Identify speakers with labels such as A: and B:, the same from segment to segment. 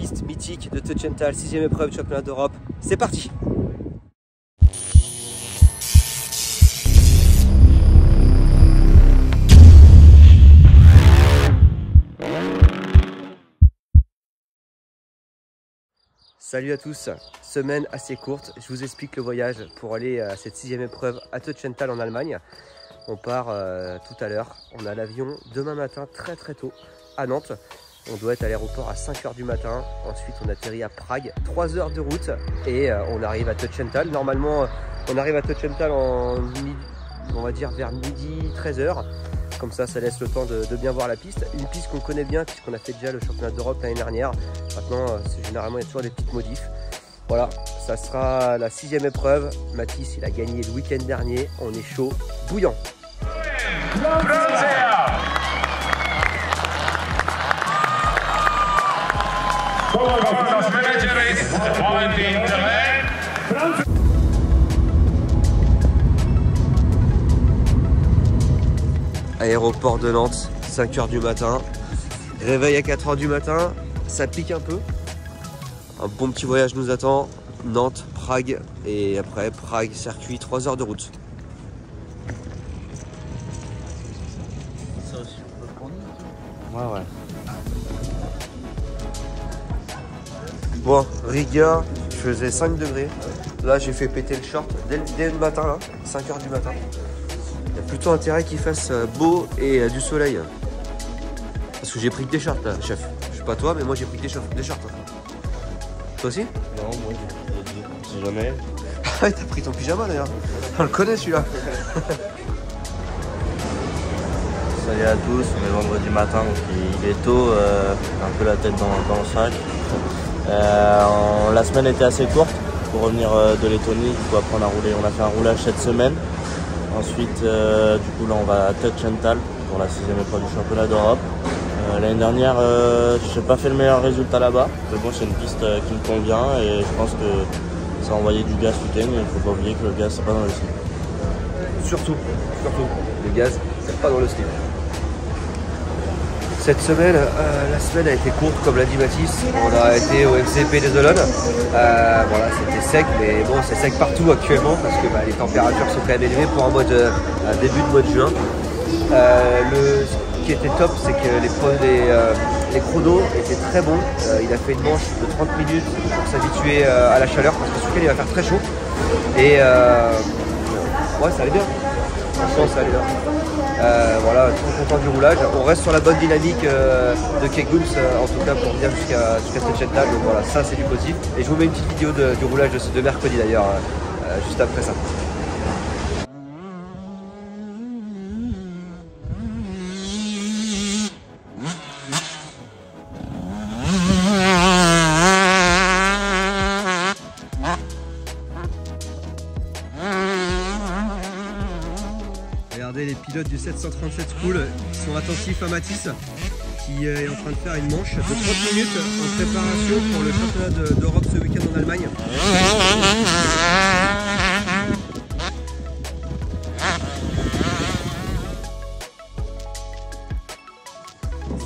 A: piste mythique de Tötschental, 6e épreuve du championnat d'Europe. C'est parti! Salut à tous, semaine assez courte, je vous explique le voyage pour aller à cette 6e épreuve à Tötschental en Allemagne. On part tout à l'heure, on a l'avion demain matin très tôt à Nantes. On doit être à l'aéroport à 5 h du matin, ensuite on atterrit à Prague, 3 heures de route et on arrive à Tötschental. Normalement on arrive à Tötschental on va dire vers midi, 13 h. Comme ça laisse le temps de bien voir la piste. Une piste qu'on connaît bien puisqu'on a fait déjà le championnat d'Europe l'année dernière. Maintenant, généralement, il y a toujours des petites modifs. Voilà, ça sera la 6e épreuve. Mathis, il a gagné le week-end dernier. On est chaud, bouillant. Aéroport de Nantes, 5 h du matin. Réveil à 4 h du matin, ça pique un peu. Un bon petit voyage nous attend. Nantes, Prague et après Prague, circuit, 3 heures de route.
B: Ça aussi on peut prendre.
A: Ouais. Bon, rigueur, je faisais 5 degrés. Là j'ai fait péter le short dès le matin, là, 5 h du matin. Il y a plutôt intérêt qu'il fasse beau et du soleil. Parce que j'ai pris que des shorts là, chef. Je sais pas toi, mais moi j'ai pris que des shorts. Toi aussi?
B: Non, moi j'ai pris des deux. Si jamais.
A: Ah, t'as pris ton pyjama d'ailleurs. On le connaît celui-là.
B: Salut à tous, on est vendredi matin, donc il est tôt, un peu la tête dans le sac. La semaine était assez courte pour revenir de Lettonie, du coup après on a fait un roulage cette semaine. Ensuite, du coup là on va à Tötschental pour la 6e épreuve du championnat d'Europe. L'année dernière, je n'ai pas fait le meilleur résultat là-bas. Mais bon, c'est une piste qui me convient et je pense que ça a envoyé du gaz ce week-end. Il ne faut pas oublier que le gaz, c'est pas dans le slip.
A: Surtout, le gaz, c'est pas dans le slip. Cette semaine, la semaine a été courte, comme l'a dit Mathis. On a été au MCP des Olonnes. Voilà, c'était sec, mais bon, c'est sec partout actuellement parce que les températures sont quand même élevées pour un début de mois de juin. Ce qui était top, c'est que les chronos étaient très bons. Il a fait une manche de 30 minutes pour s'habituer à la chaleur parce que ce week-end il va faire très chaud. Et ouais, ça allait bien. Franchement, ça allait bien. Voilà, trop content du roulage. On reste sur la bonne dynamique de Keguns, en tout cas pour venir jusqu'à Tötschental. Donc voilà, ça c'est du positif. Et je vous mets une petite vidéo du roulage de mercredi d'ailleurs, juste après ça. Regardez les pilotes du 737 School qui sont attentifs à Mathis qui est en train de faire une manche de 30 minutes en préparation pour le championnat d'Europe ce week-end en Allemagne.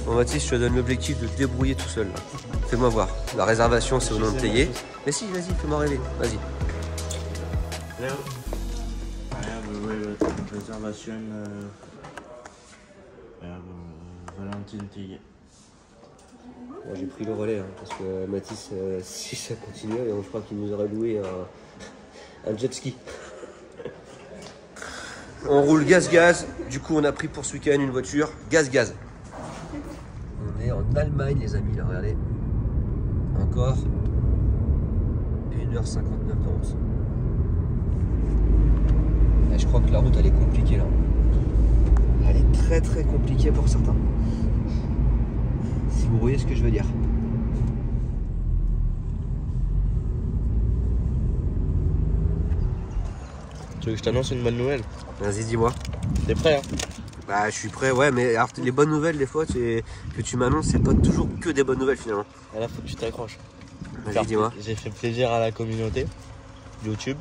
A: Bon Mathis, je te donne l'objectif de te débrouiller tout seul. Fais-moi voir. La réservation c'est au nom de payer. Mais si, vas-y, fais-moi rêver. Vas-y.
B: Réservation Valentine Tillet.
A: Bon, j'ai pris le relais parce que Mathis, si ça continuait, je crois qu'il nous aurait loué un jet ski. On roule gaz. Du coup, on a pris pour ce week-end une voiture gaz. On est en Allemagne, les amis. Là, regardez. Encore 1 h 59 de route. Je crois que la route elle est compliquée là. Elle est très compliquée pour certains. Si vous voyez ce que je veux dire.
B: Tu veux que je t'annonce une bonne nouvelle?
A: Vas-y, dis-moi.
B: T'es prêt hein?
A: Bah je suis prêt, ouais, mais alors, les bonnes nouvelles des fois que tu m'annonces, c'est pas toujours que des bonnes nouvelles finalement.
B: Et là faut que tu t'accroches.
A: Vas-y, dis-moi.
B: J'ai fait plaisir à la communauté YouTube.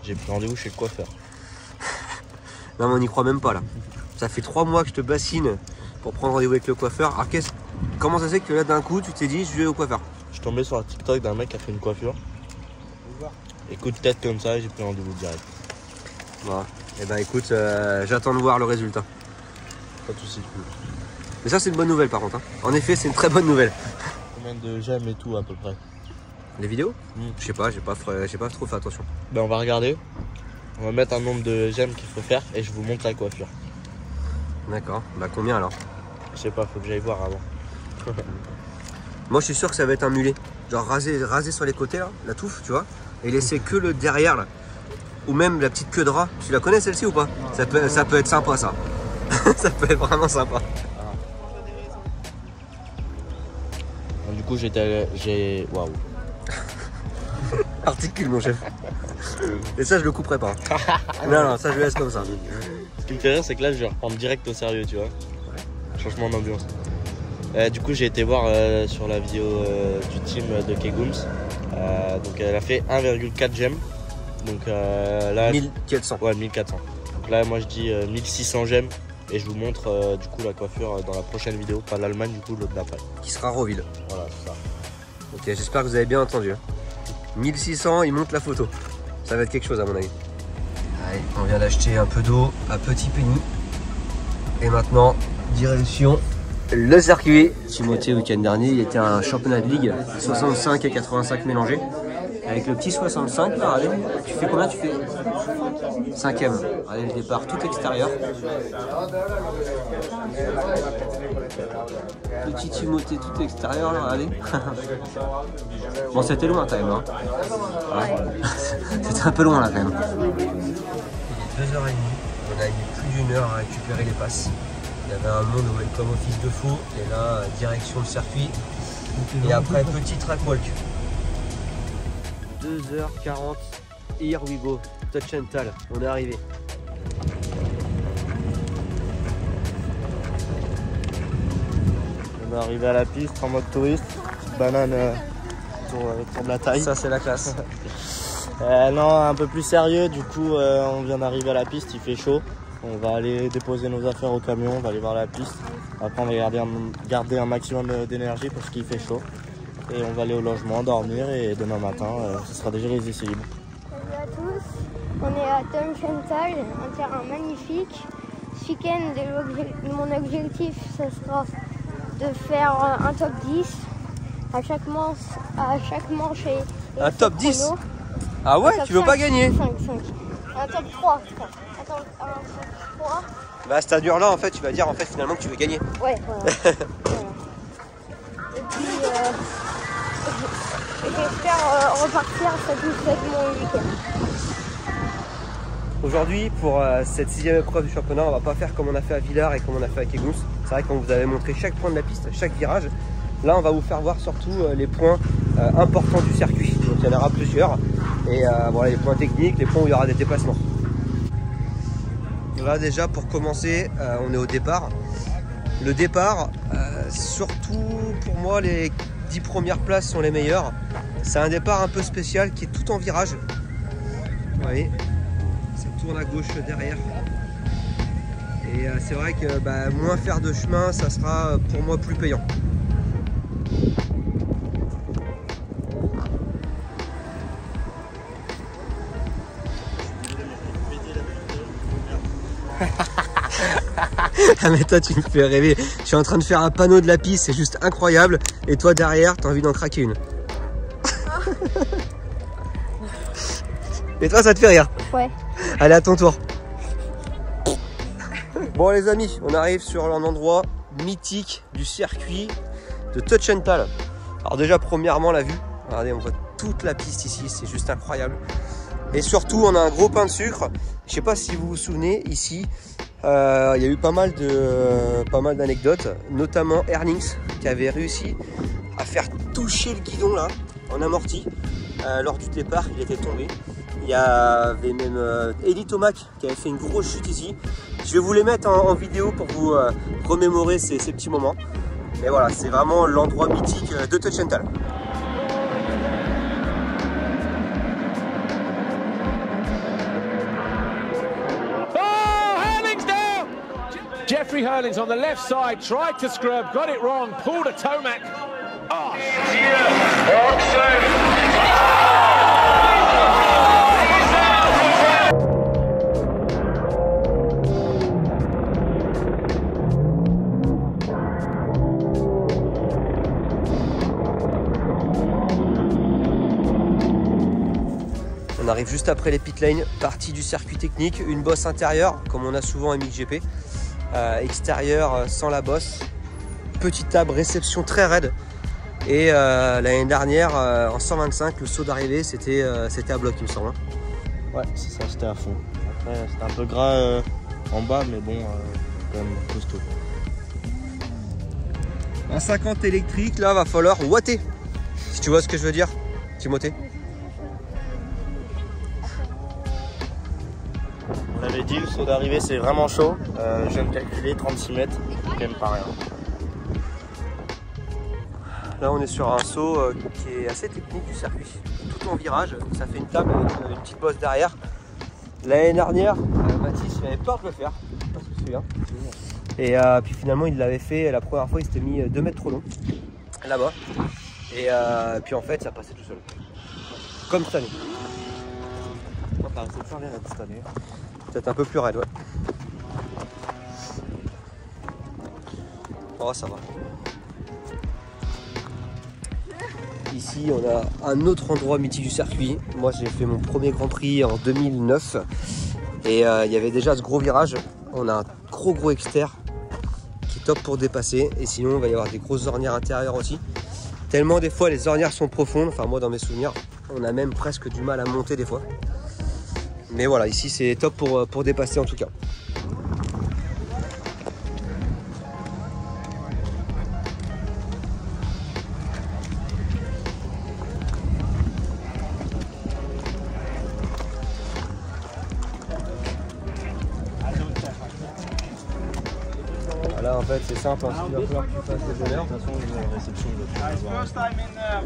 B: J'ai pris rendez-vous chez le coiffeur.
A: Non mais on n'y croit même pas là. Ça fait 3 mois que je te bassine pour prendre rendez-vous avec le coiffeur. Alors Comment ça se fait que là d'un coup tu t'es dit je vais au coiffeur?
B: Je suis tombé sur un TikTok d'un mec qui a fait une coiffure. Et coup de tête comme ça, j'ai pris rendez-vous direct.
A: Voilà. Et ben écoute, j'attends de voir le résultat.
B: Pas de soucis.
A: Mais ça c'est une bonne nouvelle par contre. Hein. En effet c'est une très bonne nouvelle.
B: Combien de j'aime et tout à peu près?
A: Les vidéos? Je sais pas, j'ai pas trop fait attention.
B: Ben on va regarder. On va mettre un nombre de j'aime qu'il faut faire et je vous montre la coiffure.
A: D'accord, bah combien alors?
B: Je sais pas, faut que j'aille voir avant.
A: Moi je suis sûr que ça va être un mulet. Genre raser sur les côtés là, la touffe, tu vois, et laisser que le derrière là. Ou même la petite queue de rat. Tu la connais celle-ci ou pas? Ça peut être sympa ça. Ça peut être vraiment sympa.
B: Du coup waouh.
A: Articule mon chef. Et ça je le couperai pas. Non, ça je le laisse comme ça.
B: Ce qui me fait rire c'est que là je vais reprendre direct au sérieux, tu vois. Changement d'ambiance. Du coup j'ai été voir sur la vidéo du team de Kegooms. Donc elle a fait 1,4 gemmes. Donc là
A: 1400.
B: Ouais, 1400. Donc là moi je dis 1600 gemmes. Et je vous montre du coup la coiffure dans la prochaine vidéo. Pas l'Allemagne du coup, l'autre d'après.
A: Qui sera Roville.
B: Voilà, c'est ça.
A: Ok, j'espère que vous avez bien entendu. 1600, il monte la photo. Ça va être quelque chose à mon avis. Allez, on vient d'acheter un peu d'eau à Petit Penny. Et maintenant, direction le circuit. Timothée, week-end dernier, il était un championnat de ligue 65 et 85 mélangés. Avec le petit 65, là, allez, tu fais combien? Tu fais 5ème. Allez, le départ tout extérieur. Petit Timothée tout extérieur, là, allez. Bon, c'était loin quand même. Hein. Ouais. C'était un peu loin là quand même. 2h30, on a mis plus d'1 heure à récupérer les passes. Il y avait un monde au welcome office de fou. Et là, direction le circuit. Et après, petit track walk. 2h40, here we go, touch and tall, on est arrivé.
B: On est arrivé à la piste en mode touriste, petite banane pour de la taille.
A: Ça c'est la classe.
B: Non, un peu plus sérieux, du coup on vient d'arriver à la piste, il fait chaud. On va aller déposer nos affaires au camion, on va aller voir la piste. Après on va garder un maximum d'énergie parce qu'il fait chaud. Et on va aller au logement, dormir et demain matin, ce sera déjà les essais libres.
C: Salut à tous, on est à Touch&Tall, un terrain magnifique. Ce week-end, mon objectif, ce sera de faire un top 10 à chaque manche et
A: un top 10? Ah ouais, tu veux
C: 5,
A: pas gagner?
C: 5. Un top 3. Un top 3.
A: Bah à cette allure-là, en fait, tu vas dire en fait finalement que tu veux gagner.
C: Ouais, voilà. Voilà. Et puis, j'espère repartir satisfait de mon week-end.
A: Aujourd'hui, pour cette 6ème épreuve du championnat, on va pas faire comme on a fait à Villars et comme on a fait à Kegooms. C'est vrai qu'on vous avait montré chaque point de la piste, chaque virage. Là, on va vous faire voir surtout les points importants du circuit. Donc il y en aura plusieurs. Et voilà, les points techniques, les points où il y aura des déplacements. Là déjà, pour commencer, on est au départ. Le départ, surtout pour moi, les 10 premières places sont les meilleures. C'est un départ un peu spécial qui est tout en virage. Vous voyez, ça tourne à gauche derrière. Et c'est vrai que moins faire de chemin, ça sera pour moi plus payant. Ah mais toi tu me fais rêver. Je suis en train de faire un panneau de la piste, c'est juste incroyable. Et toi derrière, t'as envie d'en craquer une. Et toi ça te fait rire?
C: Ouais.
A: Allez, à ton tour. Bon les amis, on arrive sur un endroit mythique du circuit de Touch&Tall. Alors déjà premièrement la vue. Regardez, on voit toute la piste ici, c'est juste incroyable. Et surtout on a un gros pain de sucre. Je sais pas si vous vous souvenez, ici il y a eu pas mal d'anecdotes, notamment Ernings qui avait réussi à faire toucher le guidon là en amorti lors du départ. Il était tombé. Il y avait même Elie Tomac qui avait fait une grosse chute ici. Je vais vous les mettre en vidéo pour vous remémorer ces petits moments. Et voilà, c'est vraiment l'endroit mythique de Touch&Tall.
D: Jeff Jeffrey Hurlings on the left side, tried to scrub, got it wrong, pulled a Tomac. Oh.
A: On arrive juste après les pit lanes, partie du circuit technique, une bosse intérieure, comme on a souvent en MXGP, extérieure sans la bosse, petite table réception très raide. Et l'année dernière, en 125, le saut d'arrivée, c'était à bloc, il me semble.
B: Ouais, c'est ça, c'était à fond. Après, c'était un peu gras en bas, mais bon, quand même costaud.
A: Un 50 électrique, là, va falloir ouatter. Si tu vois ce que je veux dire, Timothée.
B: On avait dit, le saut d'arrivée, c'est vraiment chaud. Je viens de calculer 36 mètres, c'est quand même pas rien.
A: Là, on est sur un saut qui est assez technique du circuit. Tout en virage, ça fait une table avec une petite bosse derrière. L'année dernière, Mathis il avait peur de le faire, je sais pas si tu te souviens. Et puis finalement, il l'avait fait la première fois, il s'était mis 2 mètres trop long là-bas. Et puis en fait, ça passait tout seul. Comme cette année.
B: On va essayer de faire les raids cette année.
A: Peut-être un peu plus raide, ouais. Oh, ça va. Ici, on a un autre endroit mythique du circuit. Moi, j'ai fait mon premier Grand Prix en 2009. Et il y avait déjà ce gros virage. On a un gros exter qui est top pour dépasser. Et sinon, il va y avoir des grosses ornières intérieures aussi. Tellement des fois, les ornières sont profondes. Enfin, moi, dans mes souvenirs, on a même presque du mal à monter des fois. Mais voilà, ici c'est top pour dépasser en tout cas. Là en fait c'est simple, hein. Il va falloir que tu fasses les bonheurs.
B: De toute façon, une réception de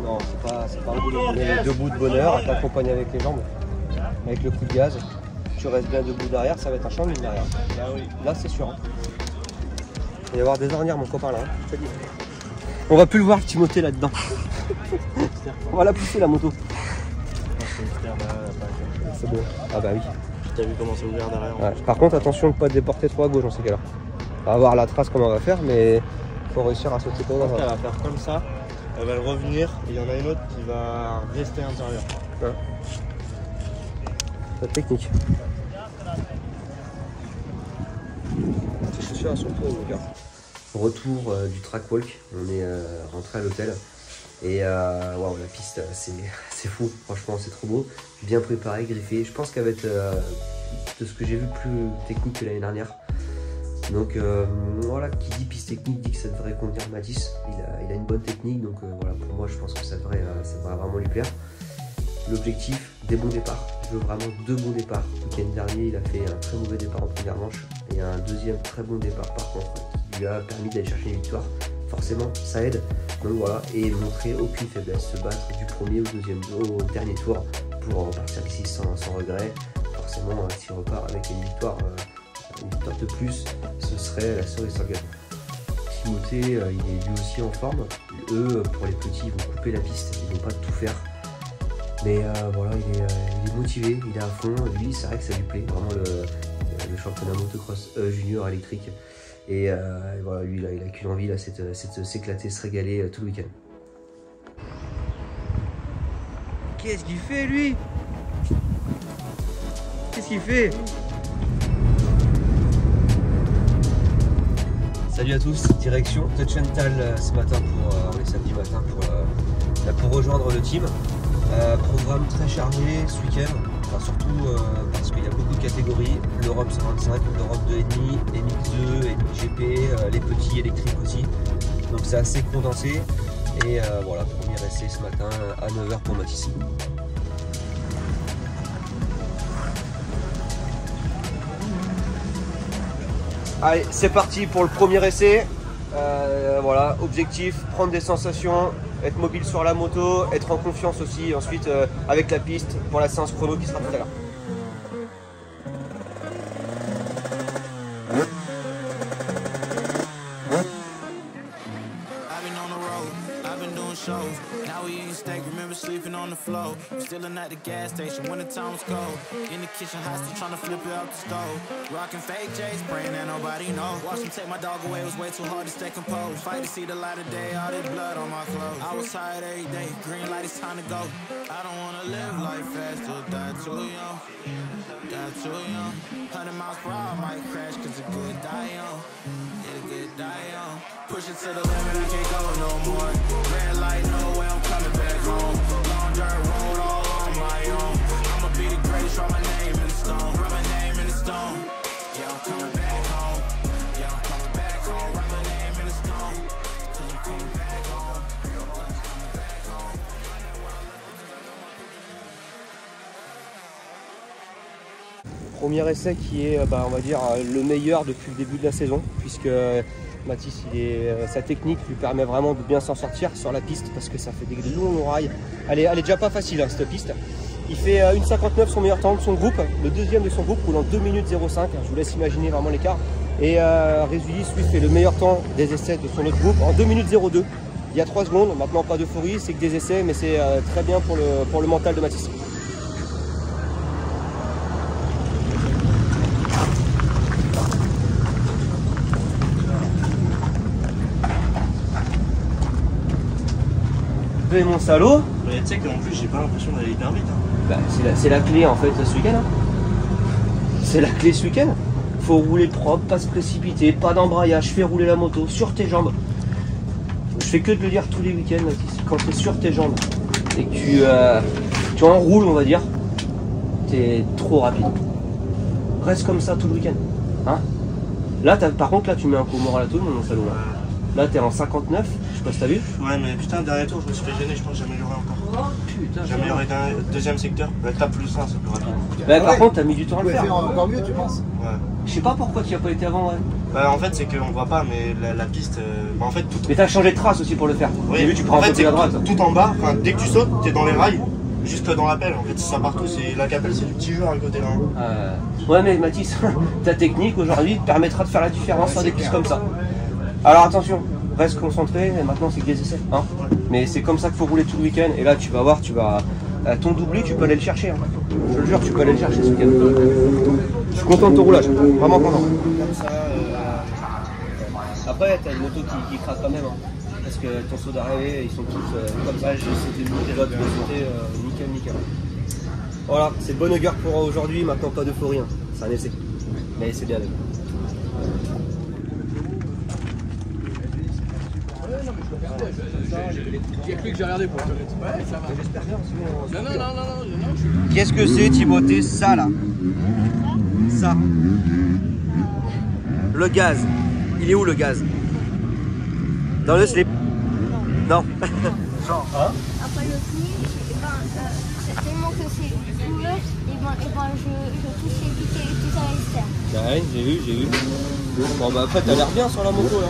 A: Non, c'est pas un boulot. Il y a les 2 bouts de bonheur, t'accompagnes avec les jambes, avec le coup de gaz. Tu restes bien debout derrière, ça va être un champ de mine derrière.
B: Là, oui.
A: Là c'est sûr. Il va y avoir des ornières mon copain là, hein, je te dis. On va plus le voir Timothée là-dedans. On va la pousser la moto. C'est bon. Ah bah oui.
B: Tu as vu comment c'est ouvert derrière?
A: Ouais. Par contre attention de ne pas te déporter trop à gauche dans ces cas-là. On va voir la trace comment on va faire, mais il faut réussir à sauter comme ça.
B: Elle va faire comme ça, elle va revenir et il y en a une autre qui va rester à l'intérieur.
A: Ouais. C'est technique. Tes chaussures elles sont trop mon gars. Retour du track walk, on est rentré à l'hôtel et waouh, la piste c'est fou, franchement c'est trop beau, bien préparé, griffé. Je pense qu'elle va être de ce que j'ai vu plus technique que l'année dernière. Donc voilà, qui dit piste technique dit que ça devrait convenir à Mathis. Il a une bonne technique, donc voilà, pour moi je pense que ça devrait vraiment lui plaire. L'objectif, des bons départs. Je veux vraiment 2 bons départs. Le week-end dernier, il a fait un très mauvais départ en première manche et un deuxième très bon départ par contre qui lui a permis d'aller chercher une victoire. Forcément, ça aide. Donc voilà, et montrer aucune faiblesse, se battre du premier au dernier tour pour repartir d'ici sans regret. Forcément, s'il repart avec une victoire de plus, ce serait la cerise sur le gâteau. Timothée, il est lui aussi en forme. Eux, pour les petits, ils vont couper la piste, ils vont pas tout faire. Mais voilà, il est motivé, il est à fond. Lui, c'est vrai que ça lui plaît, vraiment le championnat motocross junior électrique. Et voilà, lui, il a qu'une envie, là, c'est de s'éclater, se régaler tout le week-end. Qu'est-ce qu'il fait, lui? Qu'est-ce qu'il fait? Salut à tous, direction Tötschental ce matin on est samedi matin pour rejoindre le team. Programme très chargé ce week-end, enfin, surtout parce qu'il y a beaucoup de catégories, l'Europe 125, l'Europe 2,5, MX2, MXGP, les petits électriques aussi. Donc c'est assez condensé et voilà, premier essai ce matin à 9h pour Mathis. Allez, c'est parti pour le premier essai. Voilà, objectif, prendre des sensations, être mobile sur la moto, être en confiance aussi ensuite avec la piste pour la séance chrono qui sera tout à l'heure.
E: we eating steak, remember sleeping on the floor. Stealing at the gas station when the time was cold. In the kitchen, hot still trying to flip it out the stove. Rocking fake J's, praying that nobody know. Watch them take my dog away, it was way too hard to stay composed. Fight to see the light of day, all this blood on my clothes. I was tired every day, green light, it's time to go. I don't wanna live life fast, or die too young. Die too young. 100 miles per hour, I might crash, cause a good die young. Yeah, a good die young. Push it to the limit, I can't go no more. Red light, no way, I'm coming back home. Long dirt road, all on my own. I'ma be the greatest, write my name in the stone. Write my name in the stone. Yeah, I'm coming back home. Yeah, I'm coming back home. Write my name in the stone. Cause I'm coming back home. I'm coming back home.
A: Premier essai qui est, on va dire, le meilleur depuis le début de la saison, puisque Mathis, sa technique lui permet vraiment de bien s'en sortir sur la piste, parce que ça fait des longs rails. Elle est déjà pas facile, hein, cette piste. Il fait 1,59 son meilleur temps de son groupe. Le deuxième de son groupe roule en 2 minutes 05. Je vous laisse imaginer vraiment l'écart. Et Résulis, lui, fait le meilleur temps des essais de son autre groupe en 2 minutes 02. Il y a 3 secondes. Maintenant, pas d'euphorie, c'est que des essais, mais c'est très bien pour le mental de Mathis. Mon salaud.
B: Mais tu sais qu'en plus j'ai pas l'impression d'aller hyper vite. Hein.
A: Bah, c'est la clé en fait ce week-end. Hein. C'est la clé ce week-end. Faut rouler propre, pas se précipiter, pas d'embrayage, fais rouler la moto sur tes jambes. Je fais que de le dire tous les week-ends, Mathis. Quand tu es sur tes jambes et que tu enroules, on va dire, t'es trop rapide. Reste comme ça tout le week-end. Hein, là, par contre, là tu mets un coup moral à tout le monde, mon salaud. Là t'es en 59, je sais pas si t'as vu.
B: Ouais mais putain, dernier tour je me suis fait gêner, je pense que j'ai amélioré encore.
A: Oh putain,
B: j'ai amélioré un deuxième secteur. Avec ta plus 1 c'est plus rapide.
A: Bah, par contre t'as mis du temps à le faire.
F: Encore mieux tu penses?
B: Ouais.
A: Je sais pas pourquoi tu n'y as pas été avant, ouais.
B: Bah en fait c'est qu'on voit pas, mais la piste, en fait tout...
A: Mais t'as changé de trace aussi pour le faire.
B: Oui,
A: j'ai vu, tu prends
B: en fait c'est
A: à droite.
B: tout en bas, enfin dès que tu sautes, t'es dans les rails, juste dans la pelle. En fait c'est ça partout, c'est la capelle, c'est du petit jeu à côté là.
A: Ouais mais Mathis, ta technique aujourd'hui te permettra de faire la différence sur des pistes comme ça. Alors attention, reste concentré, et maintenant c'est que des essais. Hein, mais c'est comme ça qu'il faut rouler tout le week-end. Et là tu vas voir, ton doublé tu peux aller le chercher. Hein. Je te le jure, tu peux aller le chercher ce week-end. Je suis content de ton roulage, vraiment content. Après t'as une moto qui craque quand même. Hein. Parce que ton saut d'arrivée, ils sont tous comme ça, c'était l'autre c'était nickel. Voilà, c'est bonne gueule pour aujourd'hui, maintenant pas d'euphorie. Hein. C'est un essai. Mais c'est bien.
F: Il n'y a plus que j'ai regardé pour te dire. Ouais, ça va. J'espère bien. Non.
A: Qu'est-ce que c'est, Timothée, ça là? Ça. Le gaz. Il est où le gaz? Dans le slip? Non.
C: Genre, hein? Après le pli, c'est tellement que c'est couleur, et je touche les piquets et tout ça à l'extérieur.
A: Ouais, j'ai vu. Bon bah après t'as l'air bien sur la moto là.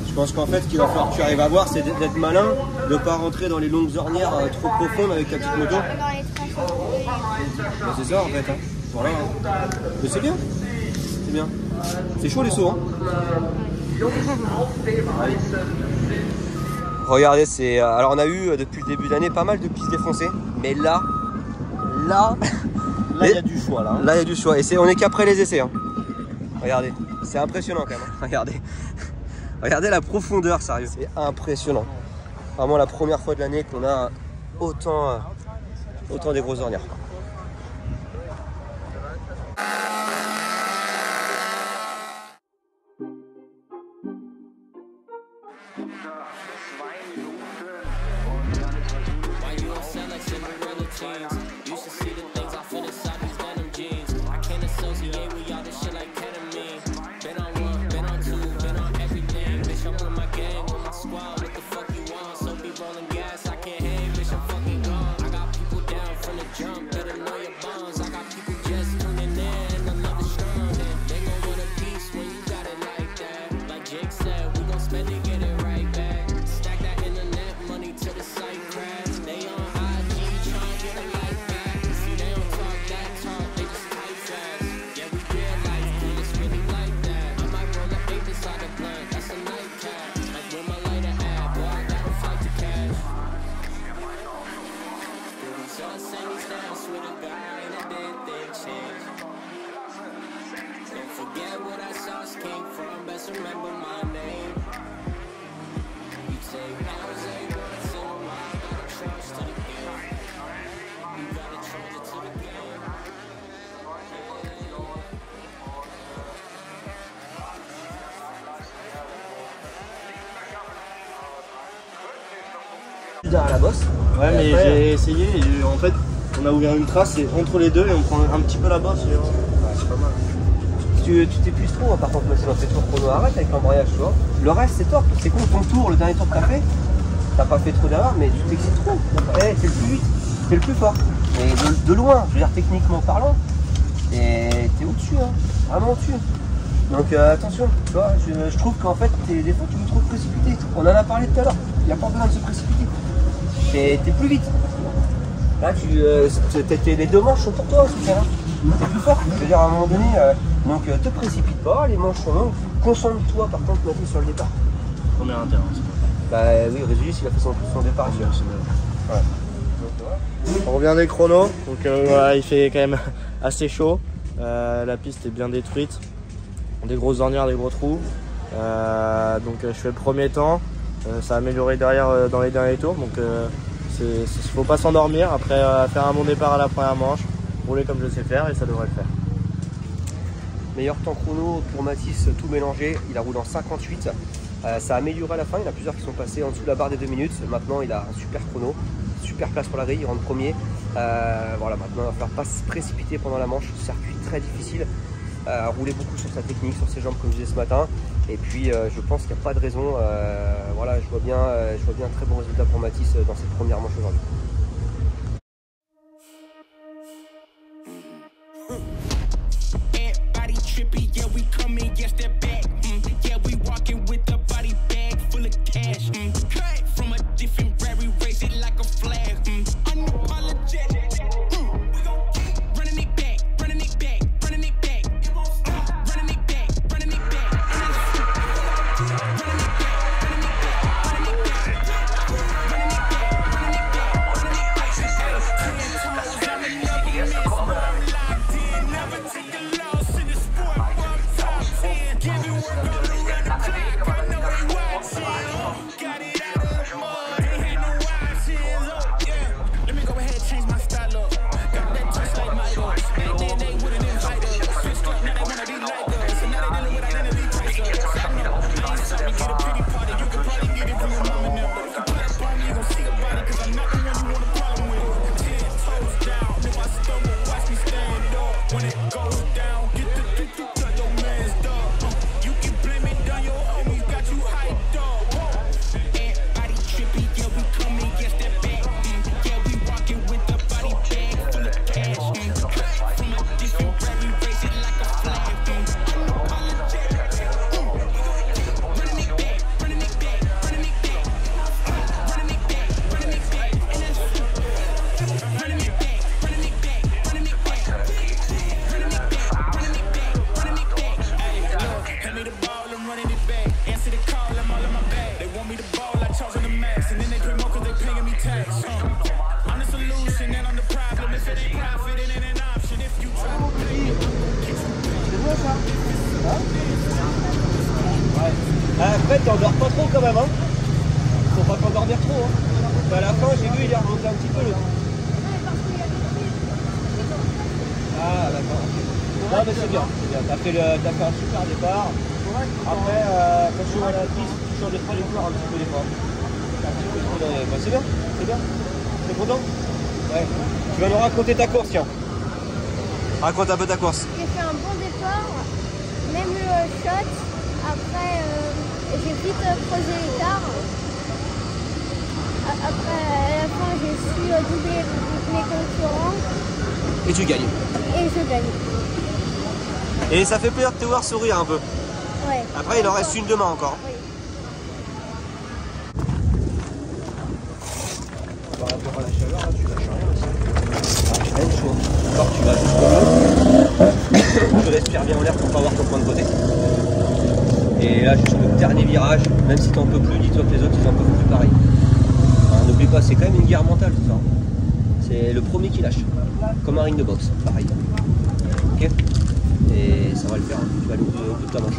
A: Je pense qu'en fait ce qu'il va falloir que tu arrives à voir, c'est d'être malin, de ne pas rentrer dans les longues ornières trop profondes avec ta petite moto. Bah, c'est ça en fait. Hein. Voilà. Hein. Mais c'est bien. C'est bien. C'est chaud les sauts. Hein. Regardez, c'est. Alors on a eu depuis le début d'année pas mal de pistes défoncées, mais là il y a du choix là. Hein. Là il y a du choix. Et on est qu'après les essais. Hein. Regardez, c'est impressionnant quand même. Hein. Regardez la profondeur, sérieux. C'est impressionnant. Vraiment la première fois de l'année qu'on a autant des grosses ornières.
G: Jump.
A: derrière la bosse.
B: Ouais, mais
A: après,
B: j'ai essayé et en fait, on a ouvert une trace et entre les deux et on prend un petit peu la bosse. Et...
A: Ouais, c'est pas mal. Tu t'épuises trop, hein, par contre, moi, si on fait tour chrono, arrête avec l'embrayage, tu vois. Le reste, c'est top. C'est con, ton tour, le dernier tour que t'as fait, t'as pas fait trop d'erreurs, mais tu t'excites trop. Hey, c'est le plus vite, c'est le plus fort. Et de loin, je veux dire, techniquement parlant, et t'es au-dessus, hein, vraiment au-dessus. Donc attention, tu vois, je trouve qu'en fait, des fois, tu veux trop te précipiter. On en a parlé tout à l'heure, il n'y a pas besoin de se précipiter. T'es plus vite. Là, les deux manches sont pour toi, c'est ça. T'es plus fort. Je veux dire, à un moment donné, donc te précipite pas, les manches sont longues. Concentre-toi par contre maintenant sur le départ.
B: Premier intérêt.
A: Bah oui, Régis, il a fait son départ. Ouais.
B: On revient des chronos, donc voilà, il fait quand même assez chaud. La piste est bien détruite. Des grosses ornières, des gros trous. Donc je fais le premier temps. Ça a amélioré derrière dans les derniers tours. Donc faut pas s'endormir. Après faire un bon départ à la première manche, rouler comme je sais faire et ça devrait le faire.
A: Meilleur temps chrono pour Mathis, tout mélangé. Il a roulé en 58. Ça a amélioré à la fin. Il y en a plusieurs qui sont passés en dessous de la barre des 2 minutes. Maintenant, il a un super chrono. Super place pour la grille. Il rentre premier. Voilà, maintenant, il va falloir pas se précipiter pendant la manche. Circuit très difficile. Rouler beaucoup sur sa technique, sur ses jambes, comme je disais ce matin. Et puis, je pense qu'il n'y a pas de raison. Voilà, je vois bien un très bon résultat pour Mathis dans cette première manche aujourd'hui. Après, t'endors pas trop quand même, hein. Faut pas t'endormir trop, hein. À la fin, j'ai vu, il est remonté un petit peu le temps. Ah, d'accord. Non, mais c'est bien, c'est bien. T'as fait un super départ. Après, quand tu vas à la piste, tu changes de trajectoire un petit peu des fois. Bah, c'est bien, c'est bien. T'es content? Ouais. Tu vas nous raconter ta course, tiens. Raconte un peu ta course.
C: J'ai fait un bon départ, même le shot. Après, j'ai vite creusé l'écart. Après, à la fin, j'ai su doubler mes concurrents.
A: Et tu gagnes.
C: Et je gagne.
A: Et ça fait plaisir de te voir sourire un peu.
C: Ouais.
A: Après, il en reste une demain encore.
C: Oui.
A: Par rapport à la chaleur, là, tu lâches rien aussi. Même chaud. Encore, tu vas jusqu'au bout. Tu respires bien en l'air pour pas avoir ton point de côté. Et là, jusqu'au dernier virage, même si tu n'en peux plus, dis-toi que les autres, ils en peuvent plus pareil. Enfin, n'oublie pas, c'est quand même une guerre mentale tout ça. C'est le premier qui lâche. Comme un ring de boxe, pareil. Ok? Et ça va le faire, tu vas aller au bout de ta manche.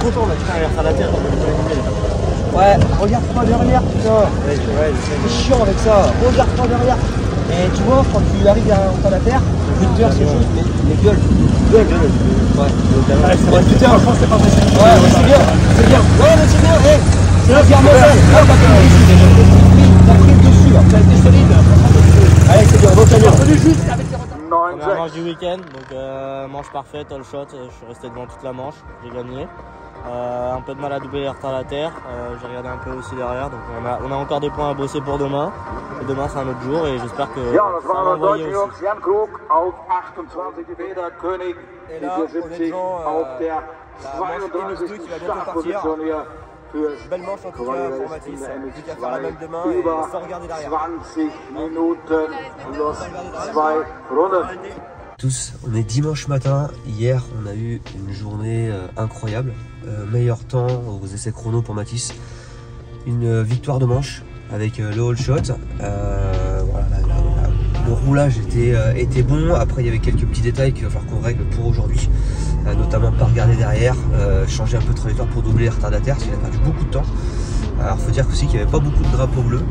A: Content là, à la terre. Ouais, regarde-toi derrière, putain. C'est chiant avec ça. Regarde-toi derrière. Et tu vois, quand tu arrives à la terre, le buteur c'est juste, mais gueule. Ouais. Putain, je pense que c'est pas possible. Ouais, mais c'est bien. C'est bien. Ouais, mais c'est bien. C'est là, Pierre Moselle. T'as pris le dessus là. Ça a été solide. Allez, c'est bien. On continue juste avec les retards.
B: Première manche du week-end, donc manche parfaite, all shot, je suis resté devant toute la manche, j'ai gagné. Un peu de mal à doubler les retardataires, j'ai regardé un peu aussi derrière, donc on a encore des points à bosser pour demain. Et demain c'est un autre jour et j'espère que ça va envoyer aussi.
A: Et là, honnêtement, la manche N2 qui va bientôt partir. Belle manche en tout cas pour Mathis, plus qu'à faire la même demain et sans regarder derrière. Tous, on est dimanche matin. Hier, on a eu une journée incroyable. Meilleur temps aux essais chrono pour Mathis. Une victoire de manche avec le all shot. Voilà, le roulage était bon. Après, il y avait quelques petits détails qu'il va falloir qu'on règle pour aujourd'hui. Notamment pas regarder derrière, changer un peu de trajectoire pour doubler les retardataires, parce qu'il a perdu beaucoup de temps. Alors, il faut dire aussi qu'il n'y avait pas beaucoup de drapeaux bleus.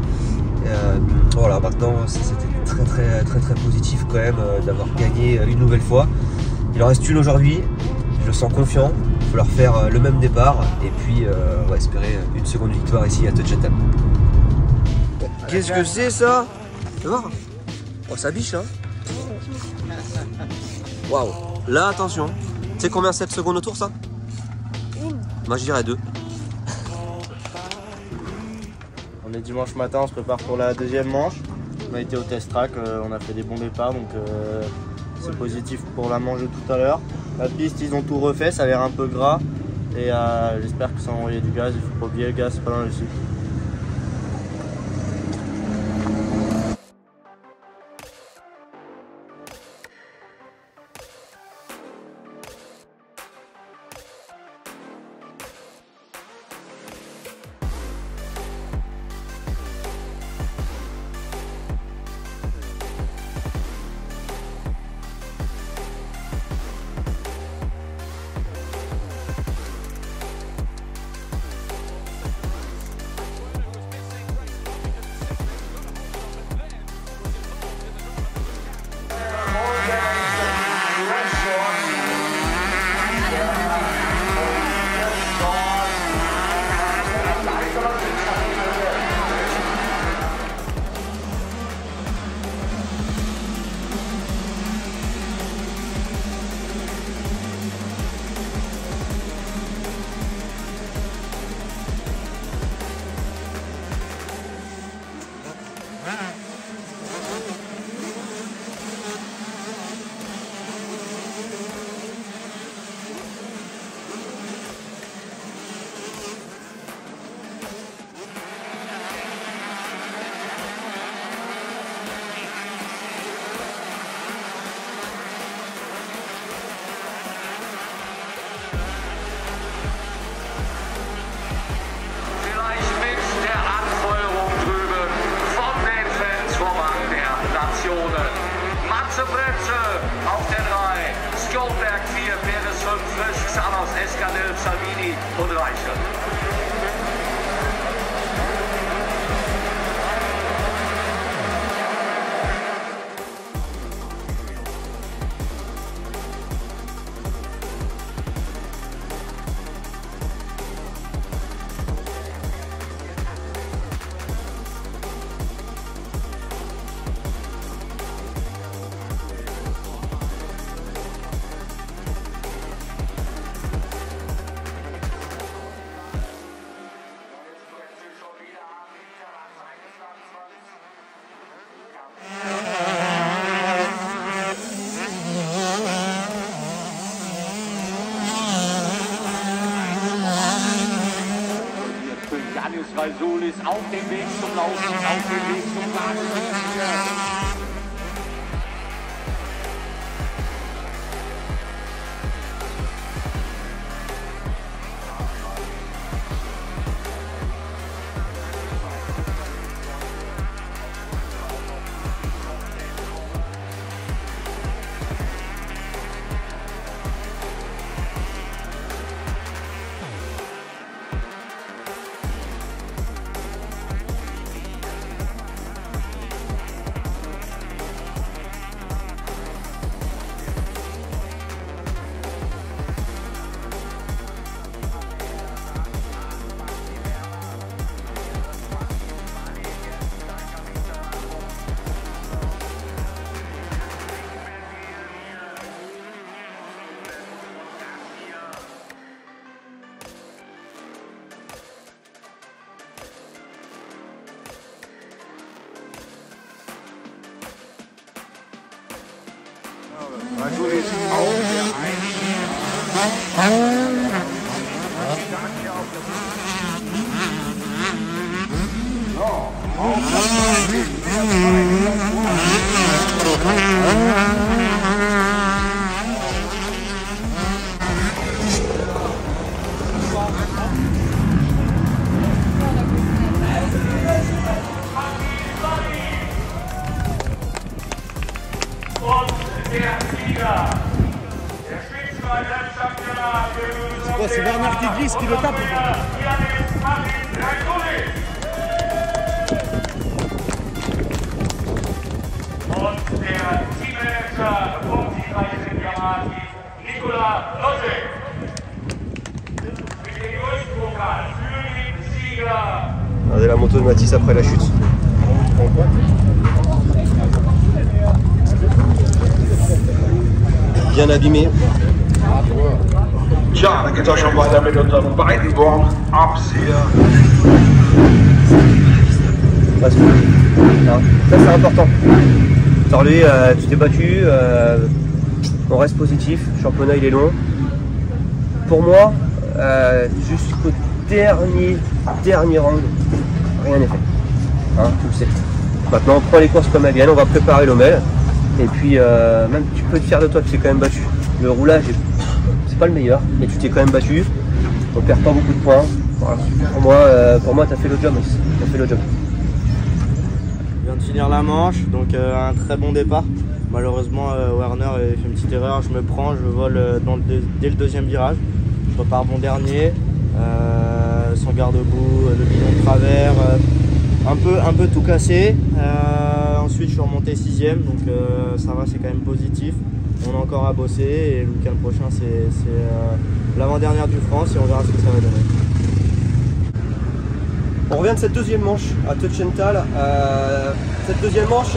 A: Voilà, maintenant, c'était très positif quand même d'avoir gagné une nouvelle fois. Il en reste une aujourd'hui, je le sens confiant, il faut leur faire le même départ et puis on va espérer une seconde victoire ici à Touchentale. Qu'est-ce que c'est ça? Tu vas voir? Oh, ça biche hein. Waouh. Là attention, tu sais combien 7 secondes au tour ça? Moi je dirais 2.
B: On est dimanche matin, on se prépare pour la deuxième manche. On a été au test track, on a fait des bons départs, donc c'est positif pour la manche de tout à l'heure. La piste, ils ont tout refait, ça a l'air un peu gras et j'espère que ça va envoyer du gaz. Il faut pas oublier le gaz, c'est pas dans le cycle.
G: Auf der 3, Skjoldberg 4, Perez 5, Frisch, Xanos, Escanel, Salvini und Reichel. Vaisulis auf dem Weg zum Laufen, auf dem Weg zum Lager.
F: C'est quoi, c'est Werner qui glisse, qui le tape?
G: Und der Teammanager vom Team Yamaha, Nicolas Lotte. Mit dem Durchpokal für den Sieger.
A: Regardez la moto de Mathis après la chute. Bien abîmé.
H: Tja, dann geht es auch schon weiter mit unseren beiden Warm-Ups hier.
A: Ça c'est important. Torlé, tu t'es battu, on reste positif, le championnat il est long. Pour moi, jusqu'au dernier round, rien n'est fait. Hein, tu le sais. Maintenant on prend les courses comme elles viennent, on va préparer l'Omel. Et puis même tu peux être fier de toi, tu t'es quand même battu. Le roulage, c'est pas le meilleur, mais tu t'es quand même battu. On perd pas beaucoup de points. Voilà. Pour moi tu as fait le job. T'as fait le job.
B: Je viens de finir la manche, donc un très bon départ. Malheureusement, Werner a fait une petite erreur, je me prends, je vole dès le deuxième virage. Je repars bon dernier, sans garde-boue, le bidon de travers, un peu tout cassé. Ensuite, je suis remonté 6ème, donc ça va, c'est quand même positif. On a encore à bosser et le week-end prochain, c'est l'avant-dernière du France et on verra ce que ça va donner.
A: On revient de cette deuxième manche à Tötschental. Cette deuxième manche,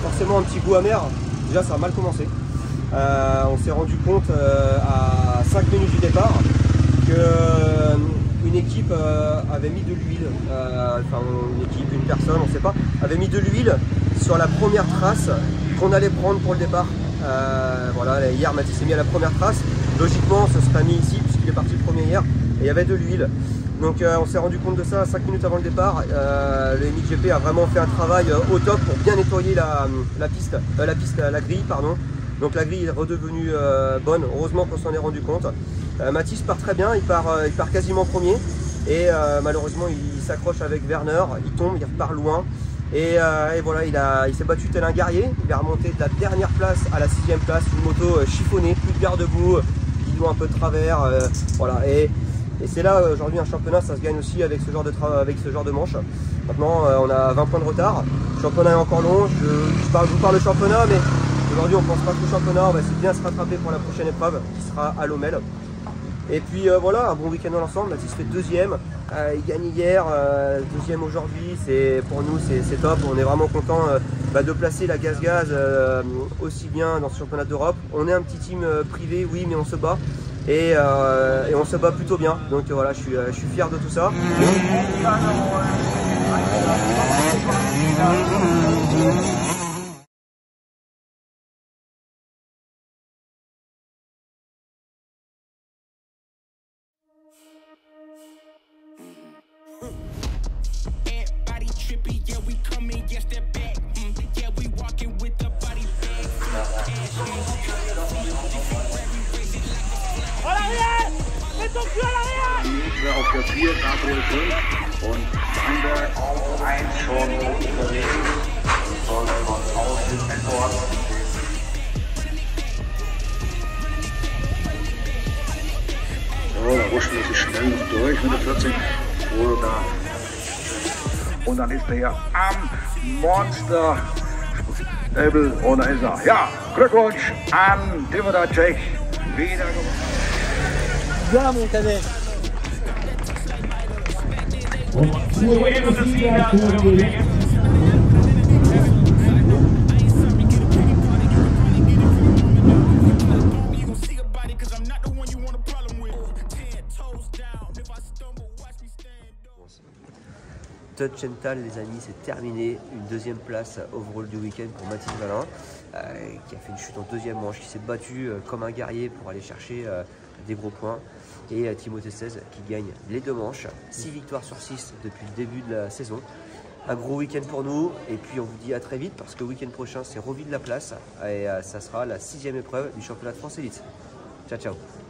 A: forcément un petit goût amer. Déjà ça a mal commencé. On s'est rendu compte à 5 minutes du départ qu'une équipe avait mis de l'huile, enfin une personne, on ne sait pas, avait mis de l'huile sur la première trace qu'on allait prendre pour le départ. Voilà, hier Mathis s'est mis à la première trace. Logiquement ce serait mis ici puisqu'il est parti le premier hier et il y avait de l'huile. Donc on s'est rendu compte de ça 5 minutes avant le départ. Le MXGP a vraiment fait un travail au top pour bien nettoyer la grille, pardon. Donc la grille est redevenue bonne, heureusement qu'on s'en est rendu compte. Mathis part très bien, il part quasiment premier et malheureusement il s'accroche avec Werner, il tombe, il repart loin et voilà, il s'est battu tel un guerrier, il est remonté de la dernière place à la 6ème place, une moto chiffonnée, plus de garde-boue, guidon un peu de travers, voilà. Et c'est là, aujourd'hui, un championnat, ça se gagne aussi avec ce genre de manche. Maintenant, on a 20 points de retard. Le championnat est encore long. Je vous parle de championnat, mais aujourd'hui, on ne pense pas que le championnat. On va essayer de bien se rattraper pour la prochaine épreuve, qui sera à l'Omel. Et puis voilà, un bon week-end dans l'ensemble. Mathis fait deuxième. Il gagne hier, deuxième aujourd'hui. Pour nous, c'est top. On est vraiment content de placer la Gaz aussi bien dans ce championnat d'Europe. On est un petit team privé, oui, mais on se bat. Et on se bat plutôt bien, donc voilà, je suis fier de tout ça.
H: Auf der 4 Gabriel Grün und Weinberg auf 1 schon unterwegs. Soll von außen entworfen. So, da ruscht er sich schnell noch durch mit der 14. Und dann ist er ja am Monster Ebel und da ist er. Ja, Glückwunsch an Timothy Czech. Wieder gewonnen.
F: Ja, mon cadet.
A: Tötschental, les amis, c'est terminé. Une deuxième place overall du week-end pour Mathis Valin. qui a fait une chute en deuxième manche, qui s'est battu comme un guerrier pour aller chercher des gros points. Et Timothée 16 qui gagne les 2 manches, 6 victoires sur 6 depuis le début de la saison. Un gros week-end pour nous et puis on vous dit à très vite parce que le week-end prochain c'est Roville de la Place et ça sera la 6e épreuve du championnat de France Élite. Ciao ciao.